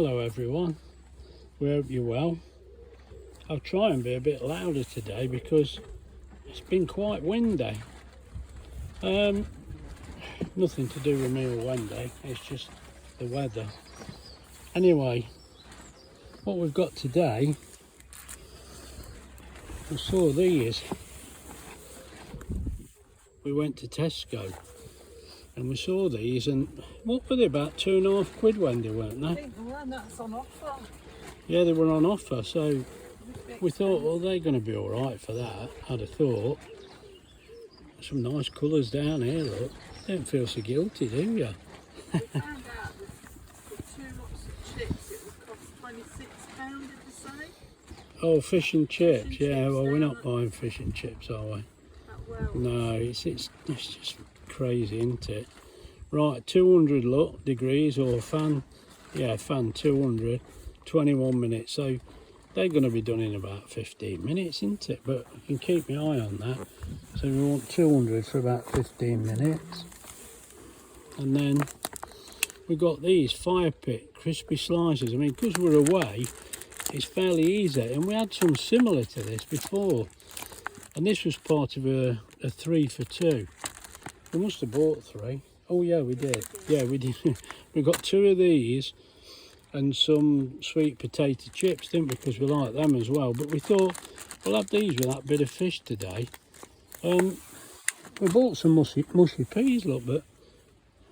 Hello everyone, we hope you're well. I'll try and be a bit louder today because it's been quite windy. Nothing to do with me or Wendy, it's just the weather. Anyway, what we've got today, we saw these. We went to Tesco and we saw these, and what were they, about £2.50, Wendy, weren't they? I think the one that's on offer. Yeah, they were on offer, so we thought, well, they're going to be all right for that, I'd have thought. Some nice colours down here, look. Don't feel so guilty, do you? We found out that for 2 lots of chips it would cost £26, did you say? Oh, fish and chips, yeah, well, we're not buying fish and chips, are we? That well. No, it's just crazy, isn't it? Right, 200 look, degrees, or fan 200, 21 minutes. So they're going to be done in about 15 minutes, isn't it? But I can keep my eye on that. So we want 200 for about 15 minutes. And then we've got these fire pit crispy slices. I mean, because we're away, it's fairly easy. And we had some similar to this before. And this was part of a 3 for 2. We must have bought 3. Oh yeah, we did. Yeah, we did. We got 2 of these and some sweet potato chips, didn't we? Because we like them as well. But we thought we'll have these with that bit of fish today. We bought some mushy peas, look, but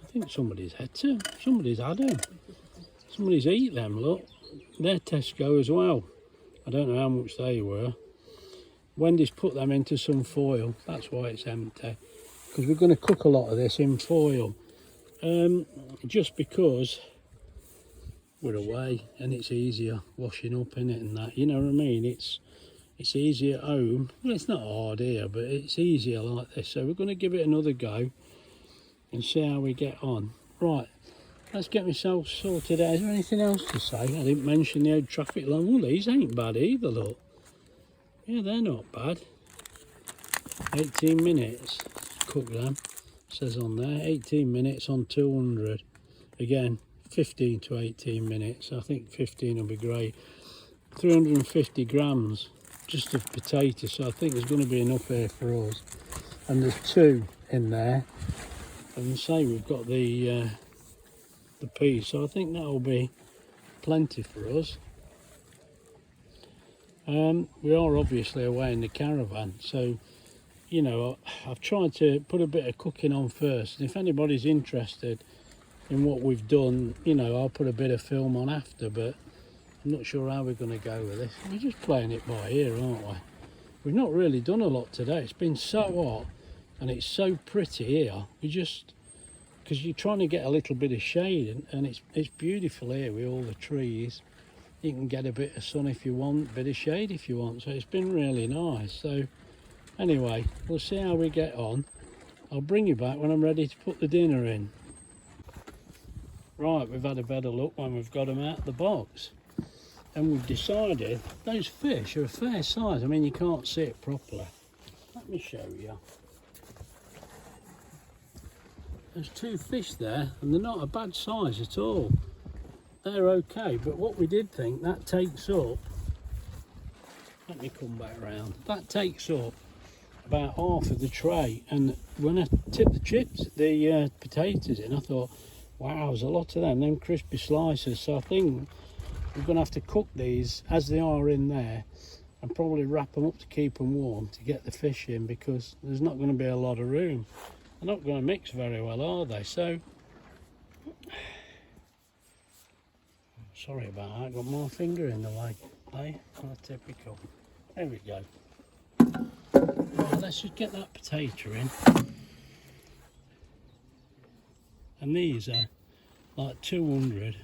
I think somebody's had them. Somebody's eat them, look. They're Tesco as well. I don't know how much they were. Wendy's put them into some foil. That's why it's empty. Because we're going to cook a lot of this in foil. Just because we're away and it's easier washing up in it and that. You know what I mean? It's easy at home. Well, it's not hard here, but it's easier like this. So we're going to give it another go and see how we get on. Right, let's get myself sorted out. Is there anything else to say? I didn't mention the old traffic light. Well, these ain't bad either, look. Yeah, they're not bad. 18 minutes. Cook them. Says on there, 18 minutes on 200. Again, 15 to 18 minutes. I think 15 will be great. 350 grams just of potatoes, so I think there's going to be enough here for us. And there's 2 in there. And say we've got the peas, so I think that'll be plenty for us. We are obviously away in the caravan, so you know, I've tried to put a bit of cooking on first, and if anybody's interested in what we've done, you know, I'll put a bit of film on after, but I'm not sure how we're going to go with this. We're just playing it by ear, aren't we? We've not really done a lot today. It's been so hot and it's so pretty here. We just, because you're trying to get a little bit of shade, and it's beautiful here with all the trees. You can get a bit of sun if you want, a bit of shade if you want, so it's been really nice. So anyway, we'll see how we get on. I'll bring you back when I'm ready to put the dinner in. Right, we've had a better look when we've got them out of the box. And we've decided those fish are a fair size. I mean, you can't see it properly. Let me show you. There's 2 fish there, and they're not a bad size at all. They're okay, but what we did think, that takes up, let me come back round, that takes up about half of the tray. And when I tipped the potatoes in, I thought, wow, there's a lot of them crispy slices. So I think we're going to have to cook these as they are in there and probably wrap them up to keep them warm to get the fish in, because there's not going to be a lot of room. They're not going to mix very well, are they? So, sorry about that, I got my finger in the way. Hey, how typical. There we go. Right, let's just get that potato in. And these are like 200.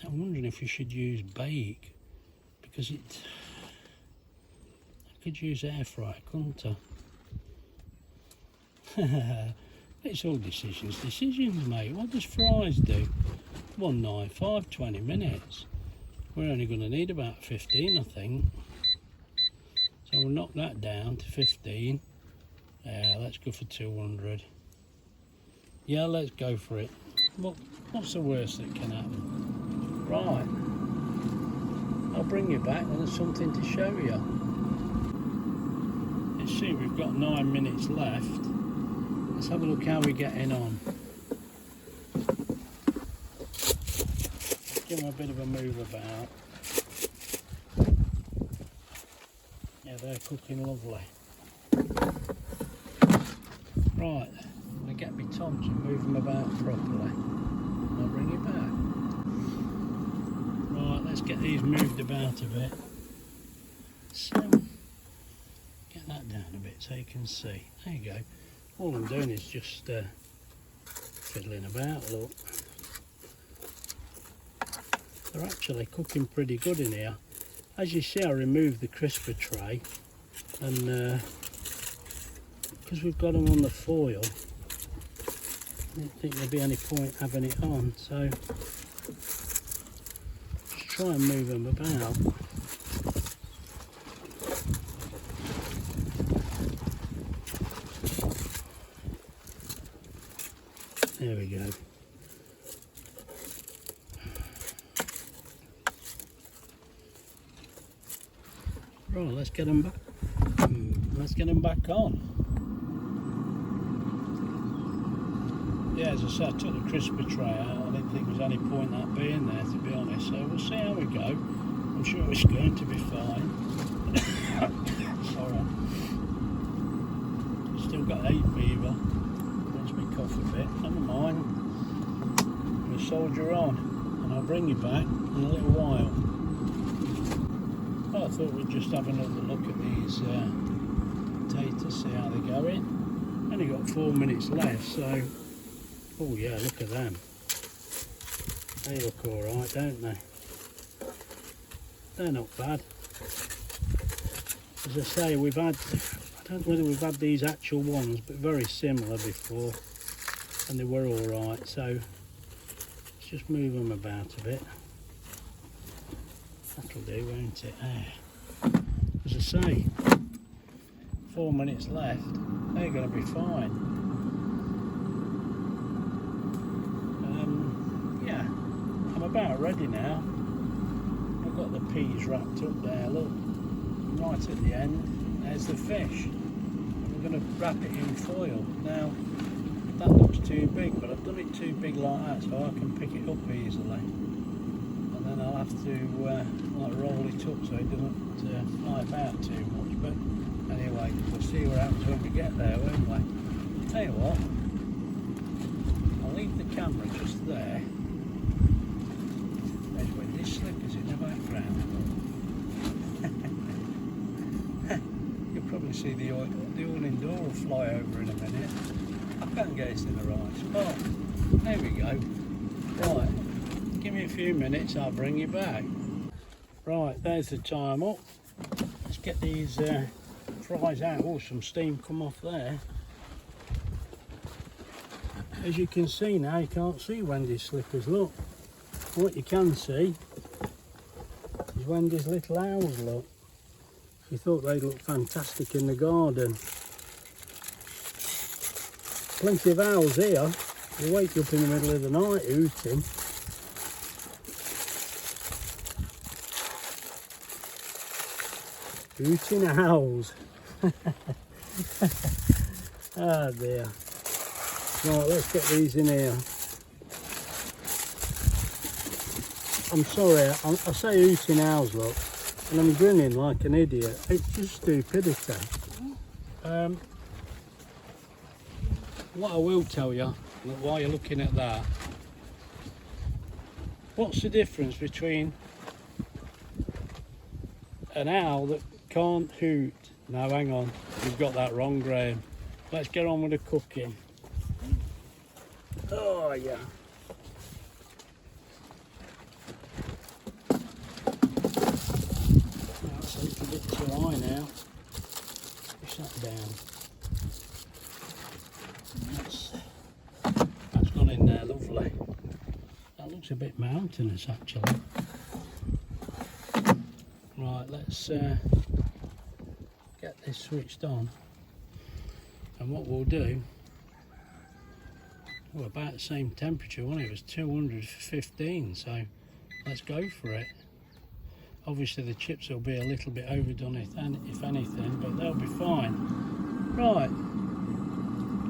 I'm wondering if we should use bake, because I could use air fry, couldn't I? It's all decisions, mate. What does fries do? 195, 20 minutes. We're only going to need about 15, I think. So we'll knock that down to 15. Let's go for 200. Yeah, let's go for it. What's the worst that can happen? Right, I'll bring you back when there's something to show you. You see, we've got 9 minutes left. Let's have a look how we're getting on. Give them a bit of a move about. Yeah, they're cooking lovely. Right, I'm going to get my tongs and move them about properly. I'll bring it back. Right, let's get these moved about a bit. So, get that down a bit so you can see. There you go. All I'm doing is just fiddling about, look. They're actually cooking pretty good in here. As you see, I removed the crisper tray, and because we've got them on the foil, I didn't think there'd be any point having it on, so just try and move them about. There we go. Right, let's get them back. Let's get them back on. Yeah, as I said, I took the crisper tray out. I didn't think there was any point that being there, to be honest. So we'll see how we go. I'm sure it's going to be fine. Sorry. Still got hay fever. Makes me cough a bit. Never mind. We'll soldier on, and I'll bring you back in a little while. Well, I thought we'd just have another look at these potatoes, see how they're going. Only got 4 minutes left, so oh yeah, look at them. They look alright, don't they? They're not bad. As I say, we've had, I don't know whether we've had these actual ones, but very similar before, and they were alright, so let's just move them about a bit. That'll do, won't it? As I say, 4 minutes left. They're going to be fine. Yeah, I'm about ready now. I've got the peas wrapped up there, look. Right at the end, there's the fish. We're going to wrap it in foil. Now, that looks too big, but I've done it too big like that so I can pick it up easily. And then I'll have to like roll it up so it doesn't fly about too much. But anyway, we'll see what happens when we get there, won't we? Tell you what, I'll leave the camera just there. There's windy slippers in the background. You'll probably see the awning door will fly over in a minute. I can't get it in the right spot. There we go. Right, give me a few minutes, I'll bring you back. Right, there's the time up. Let's get these fries out. Oh, some steam come off there. As you can see now, you can't see Wendy's slippers, look. What you can see is Wendy's little owls, look. She thought they'd look fantastic in the garden. Plenty of owls here. They wake up in the middle of the night hooting. Hooting owls. Ah dear. Right, let's get these in here. I'm sorry, I say hooting owls, look, and I'm grinning like an idiot. It's just stupidity. What I will tell you, while you're looking at that, what's the difference between an owl that can't hoot? No, hang on, you've got that wrong, Graham. Let's get on with the cooking. Oh yeah. That's a little bit too high now. Push that down. That's gone in there lovely. That looks a bit mountainous actually. Right, let's get this switched on. And what we'll do, we're about the same temperature, wasn't it? It was 215, so let's go for it. Obviously the chips will be a little bit overdone if anything, but they'll be fine. Right,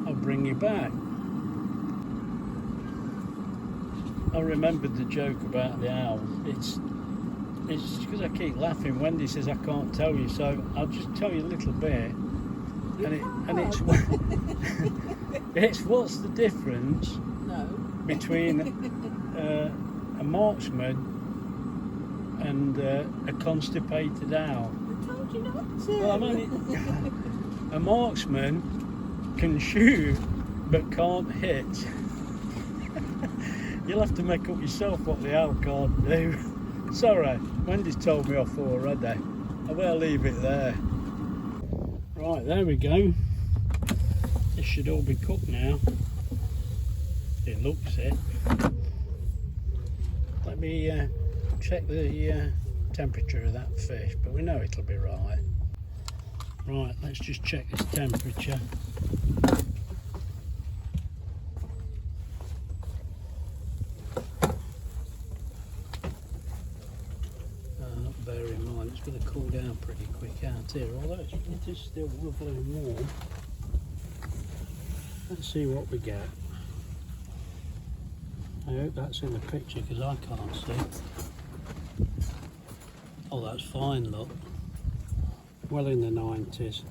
I'll bring you back. I remembered the joke about the owl. It's because I keep laughing. Wendy says I can't tell you, so I'll just tell you a little bit. And it's it's what's the difference between a marksman and a constipated owl? I told you not to. Well, a marksman can shoot but can't hit. You'll have to make up yourself what the owl can't do. Sorry, Wendy's told me off already. I better leave it there. Right, there we go. This should all be cooked now. It looks it. Let me check the temperature of that fish, but we know it'll be right. Right, let's just check this temperature. Bear in mind, it's going to cool down pretty quick out here, although it is still lovely and warm. Let's see what we get. I hope that's in the picture because I can't see. Oh, that's fine, look. Well in the 90s.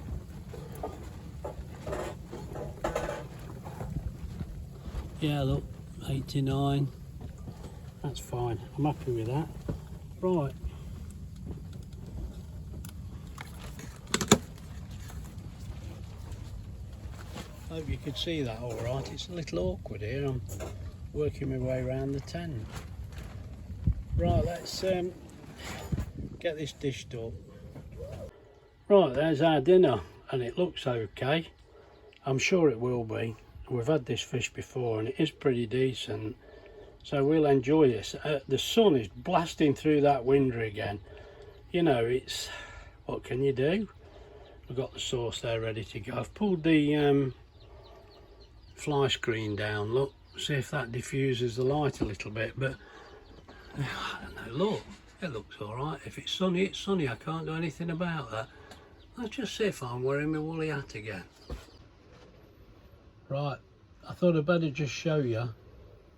Yeah, look, 89. That's fine. I'm happy with that. Right. Hope you could see that all right. It's a little awkward here. I'm working my way around the tent. Right, let's get this dished up. Right, there's our dinner, and it looks okay. I'm sure it will be. We've had this fish before, and it is pretty decent. So we'll enjoy this. The sun is blasting through that window again. You know, it's what can you do? We've got the sauce there ready to go. I've pulled the fly screen down, look, see if that diffuses the light a little bit, but I don't know, look, it looks alright. If it's sunny, it's sunny. I can't do anything about that. Let's just see if I'm wearing my woolly hat again. Right, I thought I'd better just show you.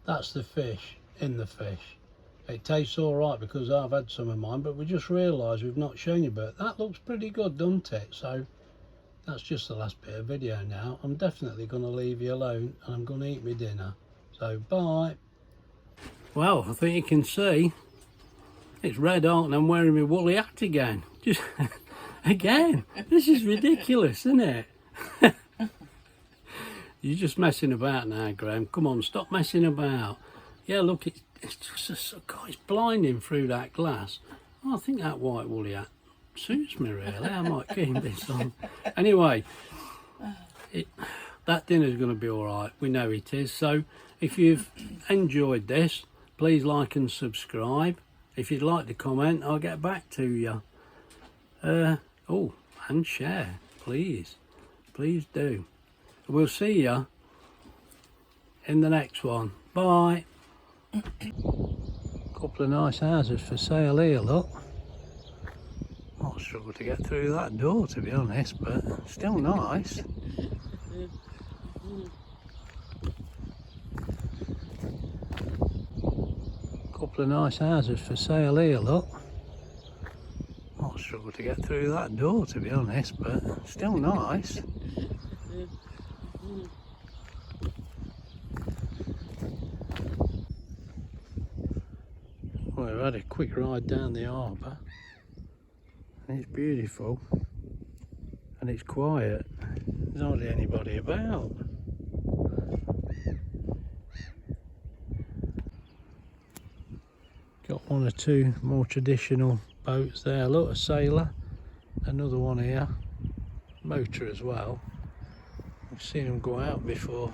That's the fish in the fish. It tastes alright because I've had some of mine, but we just realised we've not shown you, but that looks pretty good, doesn't it? So that's just the last bit of video now. I'm definitely going to leave you alone and I'm going to eat my dinner. So bye. Well, I think you can see it's red hot and I'm wearing my woolly hat again. Just again, this is ridiculous, isn't it? You're just messing about now, Graham. Come on, stop messing about. Yeah, look, it's just God, it's blinding through that glass. Oh, I think that white woolly hat suits me really. I might keep this on. Anyway, that dinner's going to be all right. We know it is. So if you've enjoyed this, please like and subscribe. If you'd like to comment, I'll get back to you. Oh, and share, please do. We'll see you in the next one. Bye. Couple of nice houses for sale here, look. I'll struggle to get through that door, to be honest, but still nice. Couple of nice houses for sale here, look. I'll struggle to get through that door, to be honest, but still nice. Well, we've had a quick ride down the harbour. And it's beautiful and it's quiet. There's hardly anybody about. Got one or two more traditional boats there. Look, a sailor, another one here, motor as well. I've seen them go out before.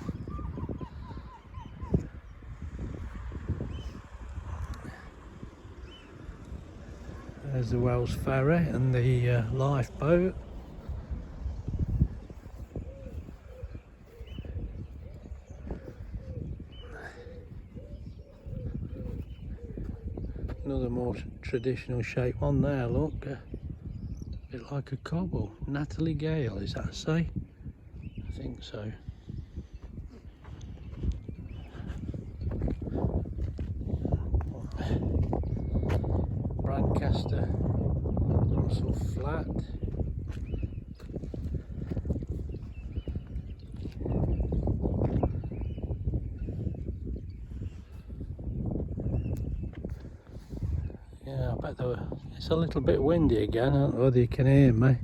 There's the Wells Ferry and the lifeboat. Another more traditional shape one there, look. A bit like a cobble. Natalie Gale, is that say? I think so. Brancaster Russell Flat. Yeah, I bet it's a little bit windy again. I don't know whether you can hear me.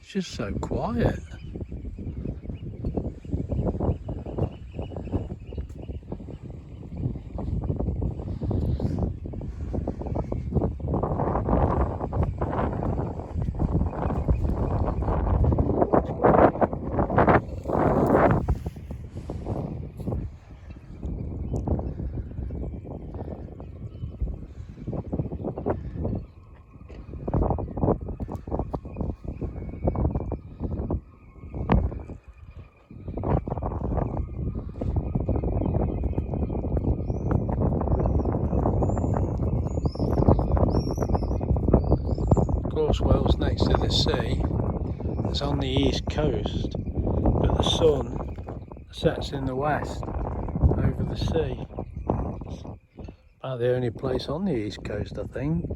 It's just so quiet. Corswell's next to the sea. It's on the east coast, but the sun sets in the west over the sea. It's about the only place on the east coast, I think.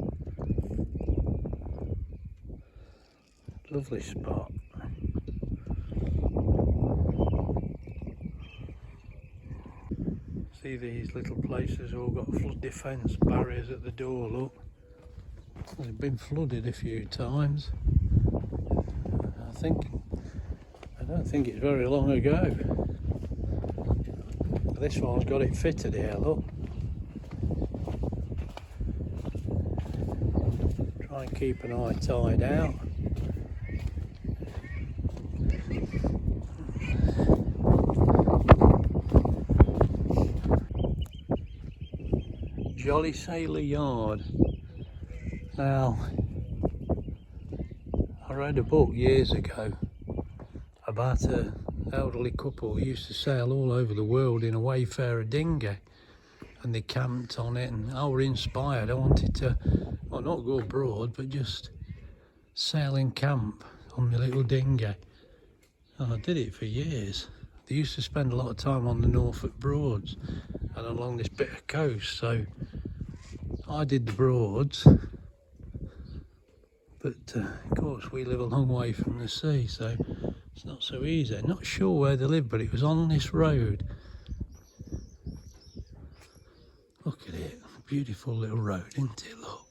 Lovely spot. See these little places all got flood defence barriers at the door, look. They've been flooded a few times. I don't think it's very long ago. This one's got it fitted here, look. Try and keep an eye tied out. Jolly Sailor Yard. Now, I read a book years ago about an elderly couple who used to sail all over the world in a Wayfarer dinghy, and they camped on it, and I was inspired. I wanted to, well, not go abroad, but just sail in camp on my little dinghy. And I did it for years. They used to spend a lot of time on the Norfolk Broads and along this bit of coast, so I did the Broads. But of course we live a long way from the sea, so it's not so easy. Not sure where they live, but it was on this road. Look at it, beautiful little road, isn't it? Look.